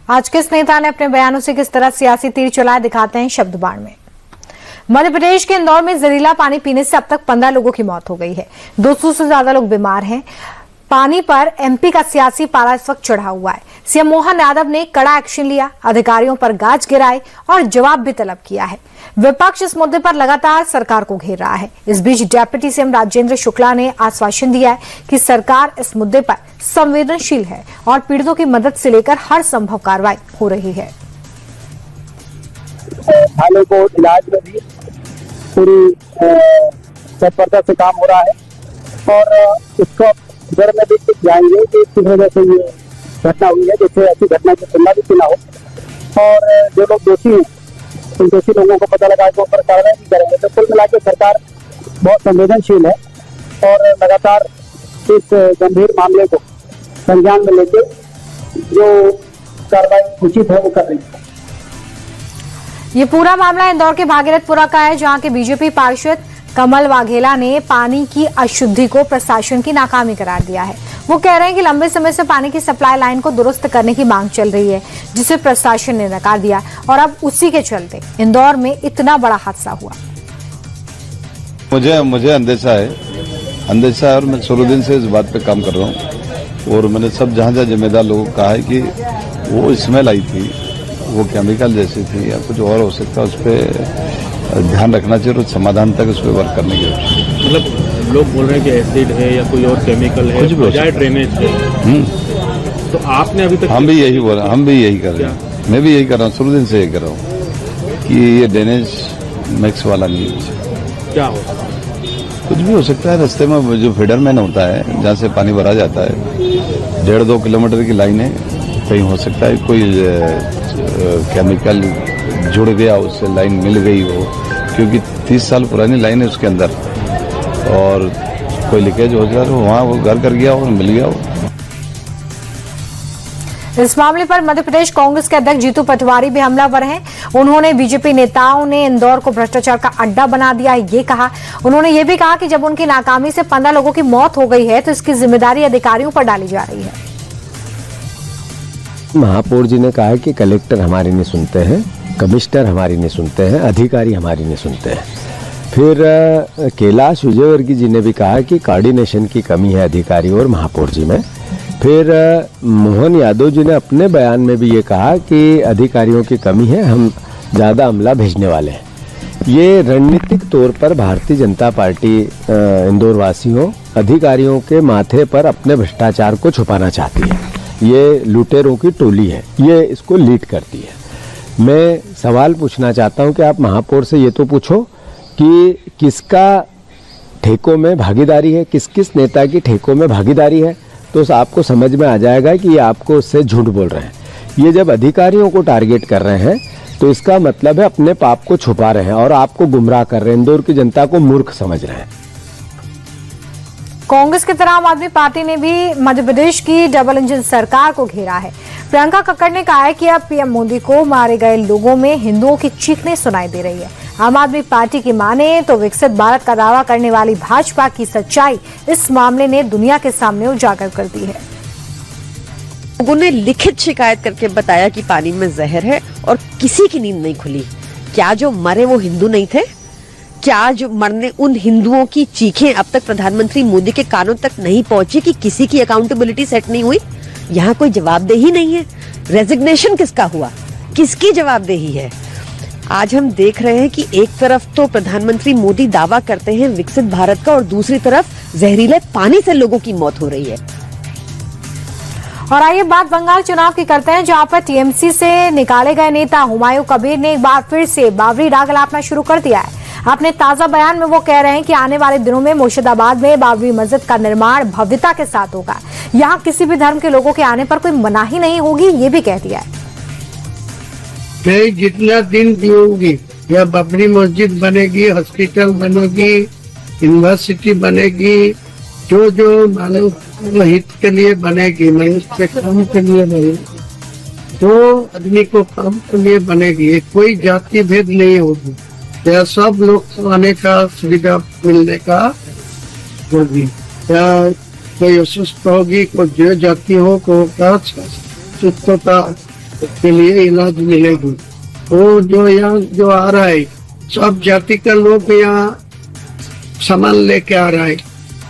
आज किस नेता ने अपने बयानों से किस तरह सियासी तीर चलाया, दिखाते हैं शब्द बाण में। मध्य प्रदेश के इंदौर में जहरीला पानी पीने से अब तक 15 लोगों की मौत हो गई है। 200 से ज्यादा लोग बीमार हैं। पानी पर एमपी का सियासी पारा इस वक्त चढ़ा हुआ है। सीएम मोहन यादव ने कड़ा एक्शन लिया, अधिकारियों पर गाज गिराए और जवाब भी तलब किया है। विपक्ष इस मुद्दे पर लगातार सरकार को घेर रहा है। इस बीच डिप्टी सीएम राजेंद्र शुक्ला ने आश्वासन दिया है कि सरकार इस मुद्दे पर संवेदनशील है और पीड़ितों की मदद से लेकर हर संभव कार्रवाई हो रही है। थाने को इलाज में भी पूरी तत्परता से काम हो रहा है और इसको घर में भी जाएंगे कि किस वजह से ये घटना हुई है, जैसे ऐसी घटना की पुनरावृत्ति ना हो और जो लोग दोषी हैं उन दोषी लोगों को पता लगा के ऊपर कार्रवाई भी करेंगे। तो कुल मिलाकर सरकार बहुत संवेदनशील है और लगातार इस गंभीर मामले को संज्ञान में लेकर जो कार्रवाई उचित है वो कर रही है। ये पूरा मामला इंदौर के भागीरथपुरा का है, जहां के बीजेपी पार्षद कमल वाघेला ने पानी की अशुद्धि को प्रशासन की नाकामी करार दिया है। वो कह रहे हैं कि लंबे समय से पानी की सप्लाई लाइन को दुरुस्त करने की मांग चल रही है, जिसे प्रशासन ने नकार दिया और अब उसी के चलते इंदौर में इतना बड़ा हादसा हुआ। मुझे अंदेशा है और मैं शुरू दिन से इस बात पे काम कर रहा हूँ और मैंने सब जहाँ जिम्मेदार लोगों को कहा है कि वो स्मेल आई थी, वो केमिकल जैसी थी या कुछ और हो सकता है, उस पर ध्यान रखना चाहिए और समाधान तक उस पर वर्क करने की। मतलब लोग बोल रहे हैं कि एसिड है या कोई और केमिकल है, बजाय ड्रेनेज है। तो आपने अभी तक हम भी यही कर रहे हैं। मैं भी यही कर रहा हूँ, शुरू दिन से यही कर रहा हूँ कि ये ड्रेनेज मिक्स वाला नहीं है। क्या हो कुछ भी हो सकता है। रास्ते में जो फीडरमैन होता है जहाँ से पानी भरा जाता है, 1.5-2 किलोमीटर की लाइन है, कहीं हो सकता है कोई केमिकल जुड़ गया, उससे लाइन मिल गई हो, क्योंकि 30 साल पुरानी लाइन है उसके अंदर और कोई लीकेज हो जाए तो वहाँ वो घर कर गया और मिल गया हो। इस मामले पर मध्य प्रदेश कांग्रेस के अध्यक्ष जीतू पटवारी भी हमलावर हैं। उन्होंने बीजेपी नेताओं ने इंदौर को भ्रष्टाचार का अड्डा बना दिया, ये कहा। उन्होंने ये भी कहा कि जब उनकी नाकामी से 15 लोगों की मौत हो गई है तो इसकी जिम्मेदारी अधिकारियों पर डाली जा रही है। महापौर जी ने कहा कि कलेक्टर हमारी नहीं सुनते हैं, कमिश्नर हमारी नहीं सुनते हैं, अधिकारी हमारी नहीं सुनते हैं। फिर कैलाश विजयवर्गीय जी ने भी कहा कि कोऑर्डिनेशन की कमी है अधिकारी और महापौर जी में। फिर मोहन यादव जी ने अपने बयान में भी ये कहा कि अधिकारियों की कमी है, हम ज़्यादा अमला भेजने वाले हैं। ये रणनीतिक तौर पर भारतीय जनता पार्टी इंदौर वासियों अधिकारियों के माथे पर अपने भ्रष्टाचार को छुपाना चाहती है। ये लुटेरों की टोली है, ये इसको लीड करती है। मैं सवाल पूछना चाहता हूं कि आप महापौर से ये तो पूछो कि किसका ठेकों में भागीदारी है, किस किस नेता की ठेकों में भागीदारी है, तो आपको समझ में आ जाएगा कि ये आपको उससे झूठ बोल रहे हैं। ये जब अधिकारियों को टारगेट कर रहे हैं तो इसका मतलब है अपने पाप को छुपा रहे हैं और आपको गुमराह कर रहे हैं, इंदौर की जनता को मूर्ख समझ रहे हैं। कांग्रेस की तरह आम आदमी पार्टी ने भी मध्य प्रदेश की डबल इंजन सरकार को घेरा है। प्रियंका कक्कड़ ने कहा है कि अब पीएम मोदी को मारे गए लोगों में हिंदुओं की चीखने सुनाई दे रही है। आम आदमी पार्टी की माने तो विकसित भारत का दावा करने वाली भाजपा की सच्चाई इस मामले ने दुनिया के सामने उजागर कर दी है। लोगों ने लिखित शिकायत करके बताया कि पानी में जहर है और किसी की नींद नहीं खुली। क्या जो मरे वो हिंदू नहीं थे? क्या जो मरने उन हिंदुओं की चीखें अब तक प्रधानमंत्री मोदी के कानों तक नहीं पहुंची कि किसी की अकाउंटेबिलिटी सेट नहीं हुई? यहाँ कोई जवाबदेही नहीं है। रेजिग्नेशन किसका हुआ, किसकी जवाबदेही है? आज हम देख रहे हैं कि एक तरफ तो प्रधानमंत्री मोदी दावा करते हैं विकसित भारत का और दूसरी तरफ जहरीले पानी से लोगों की मौत हो रही है। और आइए बात बंगाल चुनाव की करते हैं, जहां पर टीएमसी से निकाले गए नेता हुमायूं कबीर ने एक बार फिर से बाबरी राग अलापना शुरू कर दिया है। अपने ताजा बयान में वो कह रहे हैं कि आने वाले दिनों में मुर्शिदाबाद में बाबरी मस्जिद का निर्माण भव्यता के साथ होगा। यहाँ किसी भी धर्म के लोगों के आने पर कोई मनाही नहीं होगी, ये भी कह दिया है। मैं जितना दिन जीऊंगी, या बाबरी मस्जिद बनेगी, हॉस्पिटल बनेगी, यूनिवर्सिटी बनेगी, जो मानव हित के लिए बनेगी, मनुष्य के काम के लिए बनेगी, जो आदमी को काम के लिए बनेगी, कोई जाति भेद नहीं होगी। या सब लोग को आने का सुविधा मिलने का होगी। या कोई असुस्थ होगी, कोई जो जाति हो, को सुस्थता के लिए इलाज मिलेगी। वो जो यहाँ जो आ रहा है सब जाति का लोग यहाँ सामान लेके आ रहा है।